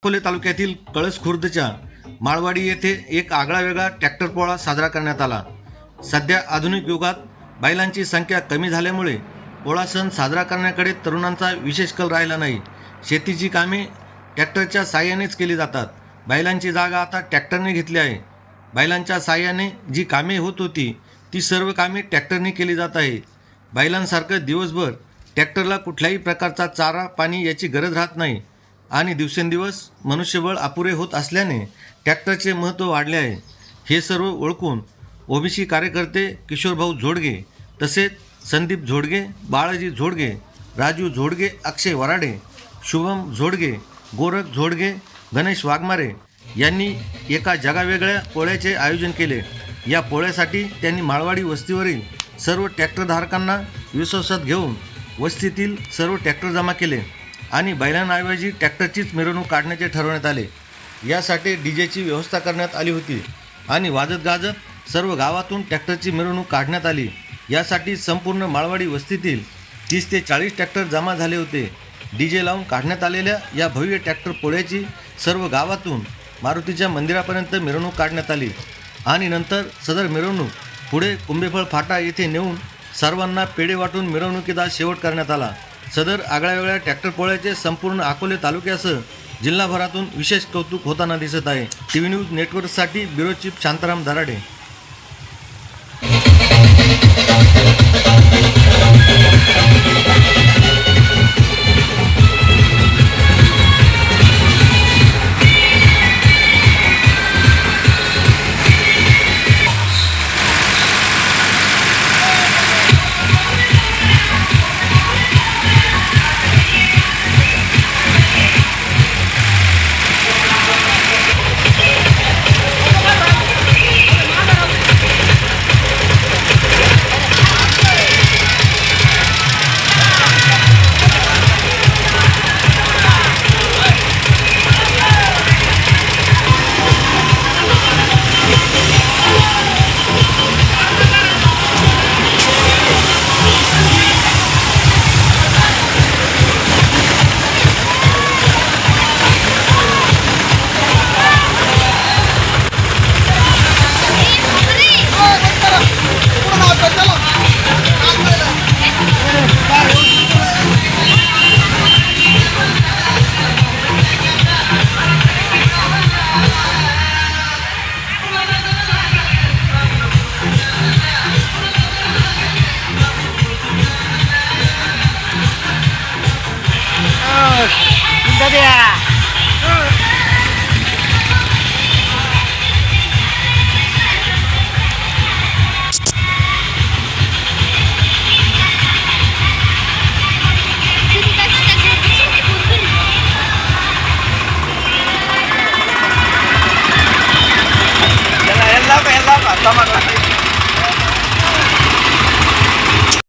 अकोले तालुक्यातील कळस खुर्दच्या माळवाडी येथे एक आगळावेगळा ट्रॅक्टर पोळा साजरा करण्यात आला। सध्या आधुनिक युगात बैलांची संख्या कमी झाल्यामुळे पोळा सण साजरा करण्याकडे तरुणांचा विशेष कल राहिला नाही। शेतीची कामे ट्रॅक्टरच्या साहाय्यानेच केली जातात। बैलांची जागा आता ट्रॅक्टरने घेतली आहे। बैलांच्या साहाय्याने जी कामे होत होती ती सर्व कामे ट्रॅक्टरने केली जात आहे। बैलांसारखं दिवसभर ट्रॅक्टरला कुठल्याही प्रकारचा चारा पाणी याची गरज राहत नाही आणि दिवसेंदिवस मनुष्यबळ अपुरे होत असल्याने ट्रॅक्टरचे महत्त्व वाढले आहे। हे सर्व ओळखून ओबीसी कार्यकर्ते किशोरभाऊ झोडगे तसेच संदीप झोडगे, बाळाजी झोडगे, राजू झोडगे, अक्षय वराडे, शुभम झोडगे, गोरख झोडगे, गणेश वाघमारे यांनी एका जगावेगळ्या पोळ्याचे आयोजन केले। या पोळ्यासाठी त्यांनी माळवाडी वस्तीवरील सर्व ट्रॅक्टरधारकांना विश्वासात घेऊन वस्तीतील सर्व ट्रॅक्टर जमा केले आणि बैलांऐवजी ट्रॅक्टरचीच मिरवणूक काढण्याचे ठरवण्यात आले। यासाठी डीजेची व्यवस्था करण्यात आली होती आणि वाजत गाजत सर्व गावातून ट्रॅक्टरची मिरवणूक काढण्यात आली। यासाठी संपूर्ण माळवाडी वस्तीतील 30 ते 40 ट्रॅक्टर जमा झाले होते। डीजे लावून काढण्यात आलेल्या या भव्य ट्रॅक्टर पोळ्याची सर्व गावातून मारुतीच्या मंदिरापर्यंत मिरवणूक काढण्यात आली आणि नंतर सदर मिरवणूक पुढे कुंभेफळ फाटा येथे नेऊन सर्वांना पेढे वाटून मिरवणुकीचा शेवट करण्यात आला। सदर आगळ्यावेगळ्या ट्रॅक्टर पोळ्याचे संपूर्ण अकोले तालुक्यासह जिल्हाभरातून विशेष कौतुक होताना दिसत आहे। टीव्ही न्यूज नेटवर्कसाठी bureau chief Shantaram Darade. Tama